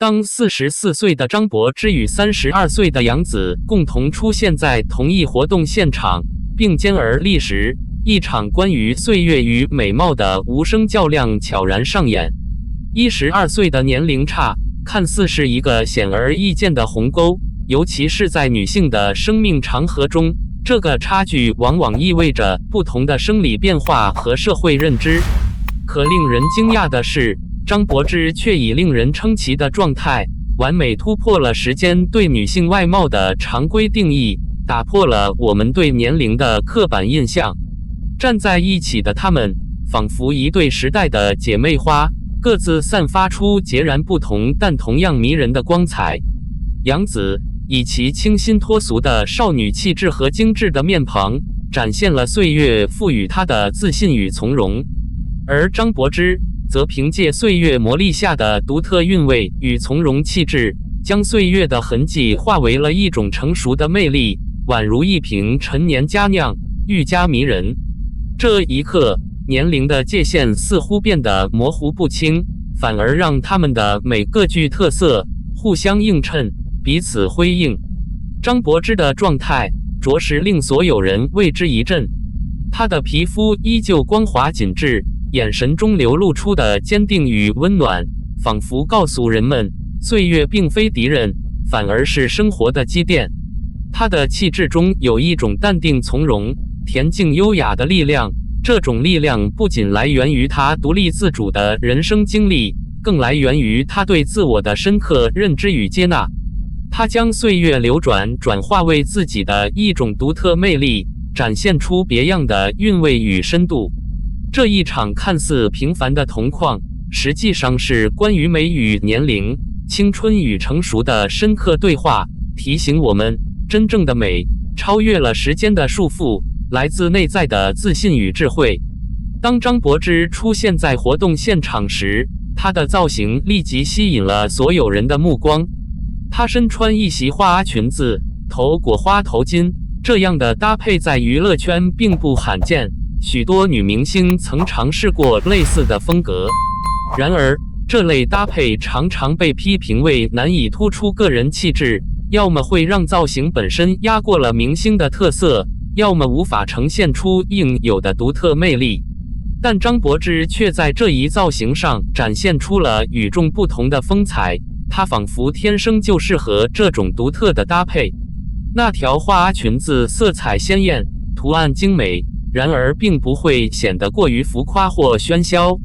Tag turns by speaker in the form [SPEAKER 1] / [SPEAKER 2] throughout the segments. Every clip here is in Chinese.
[SPEAKER 1] 当44岁的张柏芝与32岁的杨紫共同出现在同一活动现场，并肩而立时，一场关于岁月与美貌的无声较量悄然上演。12岁的年龄差，看似是一个显而易见的鸿沟，尤其是在女性的生命长河中，这个差距往往意味着不同的生理变化和社会认知。可令人惊讶的是，张柏芝却以令人称奇的状态，完美突破了时间对女性外貌的常规定义，打破了我们对年龄的刻板印象。站在一起的她们，仿佛一对时代的姐妹花，各自散发出截然不同但同样迷人的光彩。杨紫以其清新脱俗的少女气质和精致的面庞，展现了岁月赋予她的自信与从容，而张柏芝则凭借岁月磨砺下的独特韵味与从容气质，将岁月的痕迹化为了一种成熟的魅力，宛如一瓶陈年佳酿，愈加迷人。这一刻，年龄的界限似乎变得模糊不清，反而让他们的每个具特色，互相映衬，彼此辉映。张柏芝的状态着实令所有人为之一振，她的皮肤依旧光滑紧致，眼神中流露出的坚定与温暖，仿佛告诉人们，岁月并非敌人，反而是生活的积淀。她的气质中有一种淡定从容、恬静优雅的力量，这种力量不仅来源于她独立自主的人生经历，更来源于她对自我的深刻认知与接纳。她将岁月流转转化为自己的一种独特魅力，展现出别样的韵味与深度。这一场看似平凡的同框，实际上是关于美与年龄、青春与成熟的深刻对话，提醒我们，真正的美超越了时间的束缚，来自内在的自信与智慧。当张柏芝出现在活动现场时，她的造型立即吸引了所有人的目光。她身穿一袭花裙子，头裹花头巾，这样的搭配在娱乐圈并不罕见，许多女明星曾尝试过类似的风格。然而，这类搭配常常被批评为难以突出个人气质，要么会让造型本身压过了明星的特色，要么无法呈现出应有的独特魅力。但张柏芝却在这一造型上展现出了与众不同的风采，她仿佛天生就适合这种独特的搭配。那条花裙子色彩鲜艳，图案精美，然而并不会显得过于浮夸或喧嚣。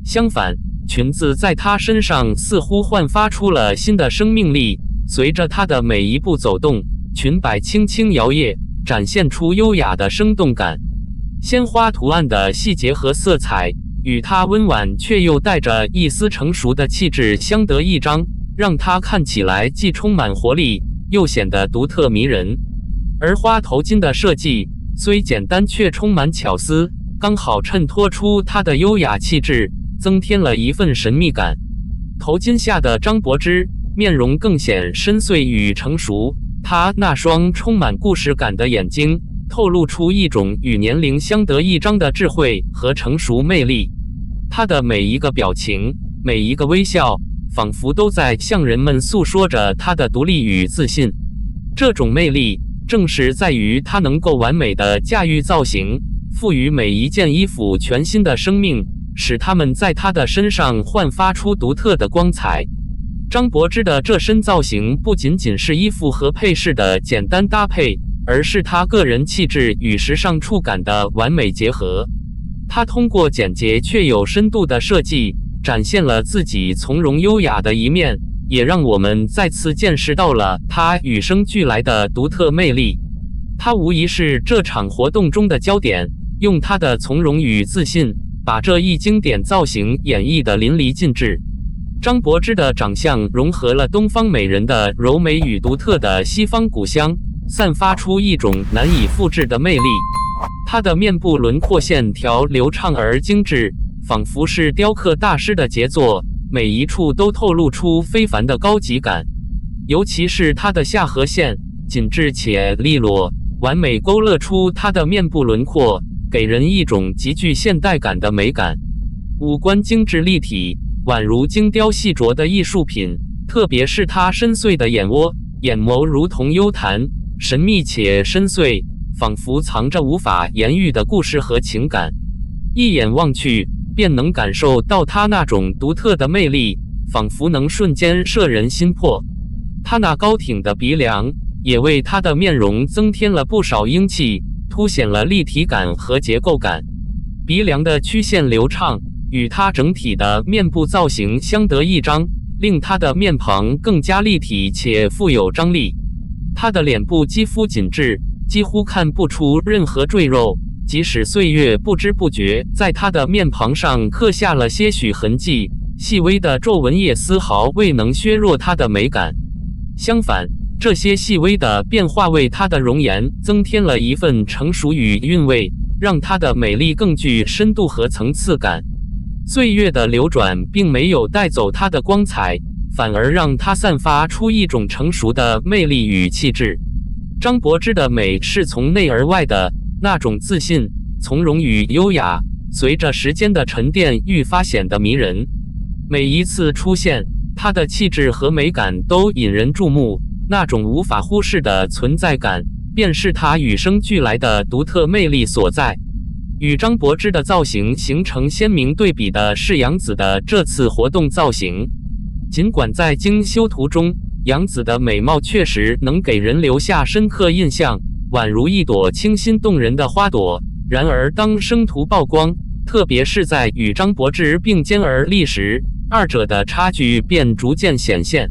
[SPEAKER 1] 相反，裙子在她身上似乎焕发出了新的生命力，随着她的每一步走动，裙摆轻轻摇曳，展现出优雅的生动感。鲜花图案的细节和色彩，与她温婉却又带着一丝成熟的气质相得益彰，让她看起来既充满活力，又显得独特迷人。而花头巾的设计虽简单却充满巧思，刚好衬托出她的优雅气质，增添了一份神秘感。头巾下的张柏芝，面容更显深邃与成熟，她那双充满故事感的眼睛，透露出一种与年龄相得益彰的智慧和成熟魅力。她的每一个表情，每一个微笑，仿佛都在向人们诉说着她的独立与自信。这种魅力正是在于她能够完美的驾驭造型，赋予每一件衣服全新的生命，使它们在她的身上焕发出独特的光彩。张柏芝的这身造型不仅仅是衣服和配饰的简单搭配，而是她个人气质与时尚触感的完美结合。她通过简洁却有深度的设计，展现了自己从容优雅的一面，也让我们再次见识到了她与生俱来的独特魅力。她无疑是这场活动中的焦点，用她的从容与自信，把这一经典造型演绎得淋漓尽致。张柏芝的长相融合了东方美人的柔美与独特的西方古香，散发出一种难以复制的魅力。她的面部轮廓线条流畅而精致，仿佛是雕刻大师的杰作，每一处都透露出非凡的高级感。尤其是她的下颌线，紧致且利落，完美勾勒出她的面部轮廓，给人一种极具现代感的美感。五官精致立体，宛如精雕细琢的艺术品，特别是她深邃的眼窝、眼眸如同幽潭，神秘且深邃，仿佛藏着无法言喻的故事和情感。一眼望去，便能感受到她那种独特的魅力，仿佛能瞬间摄人心魄。她那高挺的鼻梁也为她的面容增添了不少英气，凸显了立体感和结构感。鼻梁的曲线流畅，与她整体的面部造型相得益彰，令她的面庞更加立体且富有张力。她的脸部肌肤紧致，几乎看不出任何赘肉，即使岁月不知不觉在她的面庞上刻下了些许痕迹，细微的皱纹也丝毫未能削弱她的美感。相反，这些细微的变化为她的容颜增添了一份成熟与韵味，让她的美丽更具深度和层次感。岁月的流转并没有带走她的光彩，反而让她散发出一种成熟的魅力与气质。张柏芝的美是从内而外的，那种自信、从容与优雅，随着时间的沉淀愈发显得迷人。每一次出现，她的气质和美感都引人注目，那种无法忽视的存在感，便是她与生俱来的独特魅力所在。与张柏芝的造型形成鲜明对比的是杨紫的这次活动造型。尽管在精修图中，杨紫的美貌确实能给人留下深刻印象，宛如一朵清新动人的花朵，然而当生图曝光，特别是在与张柏芝并肩而立时，二者的差距便逐渐显现。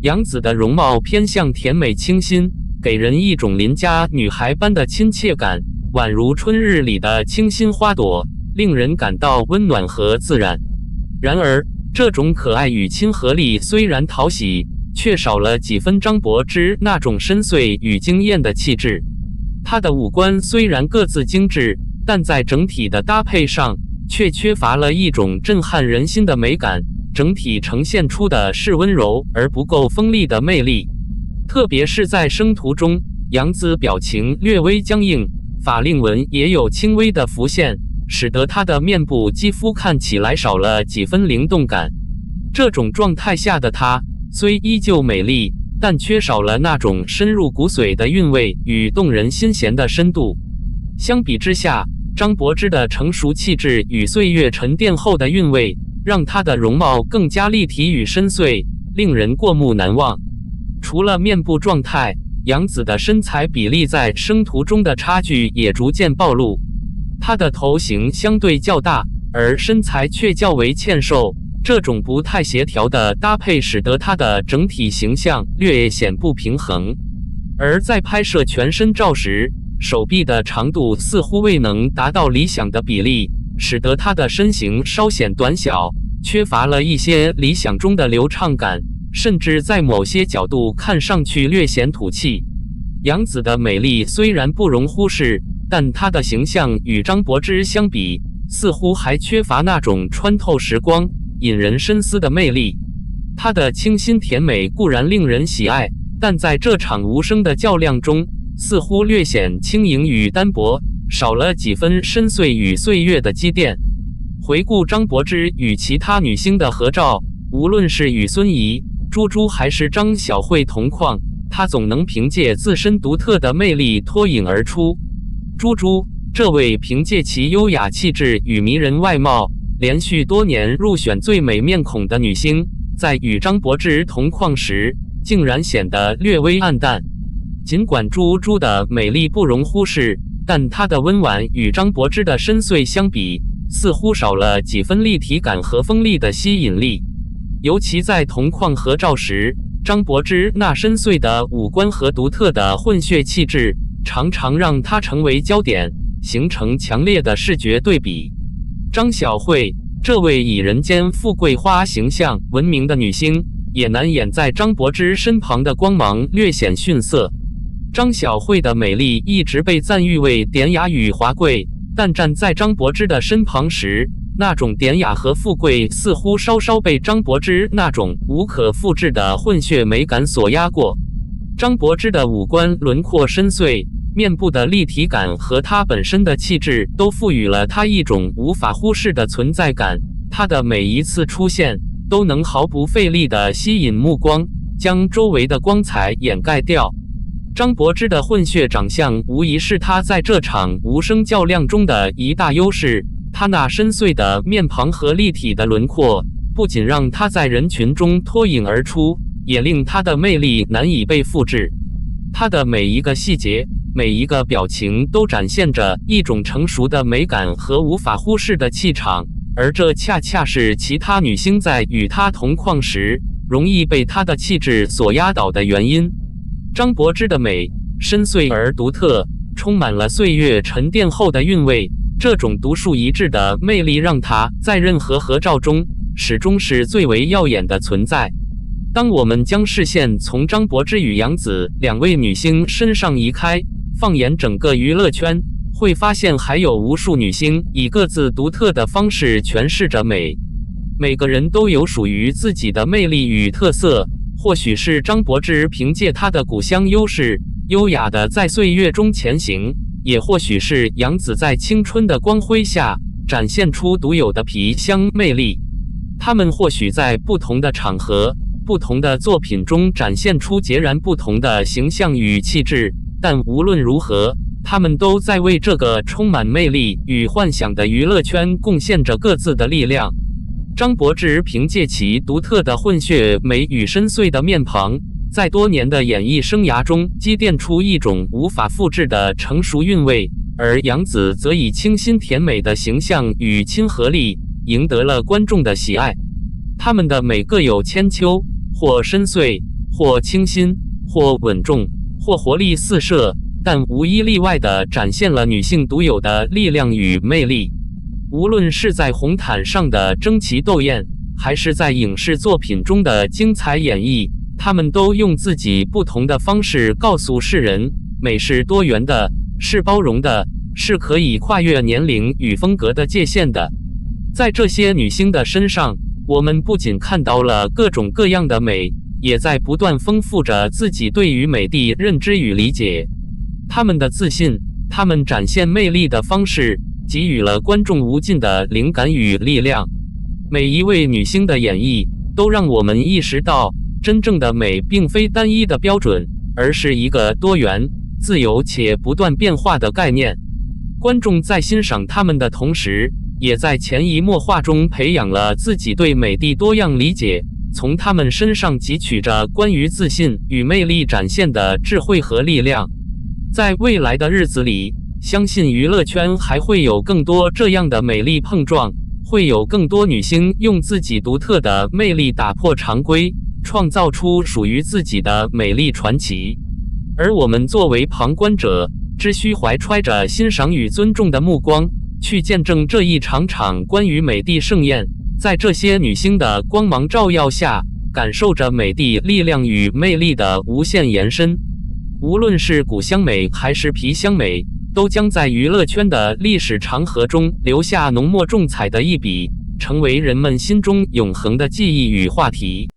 [SPEAKER 1] 杨紫的容貌偏向甜美清新，给人一种邻家女孩般的亲切感，宛如春日里的清新花朵，令人感到温暖和自然。然而，这种可爱与亲和力虽然讨喜，却少了几分张柏芝那种深邃与惊艳的气质。她的五官虽然各自精致，但在整体的搭配上，却缺乏了一种震撼人心的美感，整体呈现出的是温柔而不够锋利的魅力。特别是在生图中，杨紫表情略微僵硬，法令纹也有轻微的浮现，使得她的面部肌肤看起来少了几分灵动感。这种状态下的她，虽依旧美丽，但缺少了那种深入骨髓的韵味与动人心弦的深度。相比之下，张柏芝的成熟气质与岁月沉淀后的韵味，让她的容貌更加立体与深邃，令人过目难忘。除了面部状态，杨紫的身材比例在生图中的差距也逐渐暴露。她的头型相对较大，而身材却较为纤瘦，这种不太协调的搭配使得她的整体形象略显不平衡。而在拍摄全身照时，手臂的长度似乎未能达到理想的比例，使得她的身形稍显短小，缺乏了一些理想中的流畅感，甚至在某些角度看上去略显土气。杨紫的美丽虽然不容忽视，但她的形象与张柏芝相比，似乎还缺乏那种穿透时光、引人深思的魅力。她的清新甜美固然令人喜爱，但在这场无声的较量中，似乎略显轻盈与单薄，少了几分深邃与岁月的积淀。回顾张柏芝与其他女星的合照，无论是与孙怡、朱珠还是张小慧同框，她总能凭借自身独特的魅力脱颖而出。朱珠，这位凭借其优雅气质与迷人外貌，连续多年入选最美面孔的女星，在与张柏芝同框时，竟然显得略微暗淡。尽管朱珠的美丽不容忽视，但她的温婉与张柏芝的深邃相比，似乎少了几分立体感和锋利的吸引力。尤其在同框合照时，张柏芝那深邃的五官和独特的混血气质，常常让她成为焦点，形成强烈的视觉对比。张小慧，这位以人间富贵花形象闻名的女星，也难掩在张柏芝身旁的光芒略显逊色。张小慧的美丽一直被赞誉为典雅与华贵，但站在张柏芝的身旁时，那种典雅和富贵似乎稍稍被张柏芝那种无可复制的混血美感所压过。张柏芝的五官轮廓深邃，面部的立体感和她本身的气质都赋予了她一种无法忽视的存在感。她的每一次出现，都能毫不费力地吸引目光，将周围的光彩掩盖掉。张柏芝的混血长相无疑是她在这场无声较量中的一大优势，她那深邃的面庞和立体的轮廓，不仅让她在人群中脱颖而出，也令她的魅力难以被复制。她的每一个细节，每一个表情都展现着一种成熟的美感和无法忽视的气场，而这恰恰是其他女星在与她同框时容易被她的气质所压倒的原因。张柏芝的美深邃而独特，充满了岁月沉淀后的韵味，这种独树一帜的魅力让她在任何合照中始终是最为耀眼的存在。当我们将视线从张柏芝与杨紫两位女星身上移开，放眼整个娱乐圈，会发现还有无数女星以各自独特的方式诠释着美。每个人都有属于自己的魅力与特色，或许是张柏芝凭借她的古香优势，优雅地在岁月中前行，也或许是杨紫在青春的光辉下展现出独有的皮香魅力。她们或许在不同的场合、不同的作品中展现出截然不同的形象与气质，但无论如何，他们都在为这个充满魅力与幻想的娱乐圈贡献着各自的力量。张柏芝凭借其独特的混血美与深邃的面庞，在多年的演艺生涯中积淀出一种无法复制的成熟韵味，而杨紫则以清新甜美的形象与亲和力赢得了观众的喜爱。她们的美各有千秋，或深邃，或清新，或稳重，或活力四射，但无一例外地展现了女性独有的力量与魅力。无论是在红毯上的争奇斗艳，还是在影视作品中的精彩演绎，她们都用自己不同的方式告诉世人，美是多元的，是包容的，是可以跨越年龄与风格的界限的。在这些女星的身上，我们不仅看到了各种各样的美，也在不断丰富着自己对于美的认知与理解。她们的自信，她们展现魅力的方式，给予了观众无尽的灵感与力量。每一位女星的演绎，都让我们意识到，真正的美并非单一的标准，而是一个多元、自由且不断变化的概念。观众在欣赏她们的同时，也在潜移默化中培养了自己对美的多样理解，从她们身上汲取着关于自信与魅力展现的智慧和力量。在未来的日子里，相信娱乐圈还会有更多这样的美丽碰撞，会有更多女星用自己独特的魅力打破常规，创造出属于自己的美丽传奇。而我们作为旁观者，只需怀揣着欣赏与尊重的目光，去见证这一场场关于美的盛宴，在这些女星的光芒照耀下，感受着美的力量与魅力的无限延伸。无论是古香美还是皮香美，都将在娱乐圈的历史长河中留下浓墨重彩的一笔，成为人们心中永恒的记忆与话题。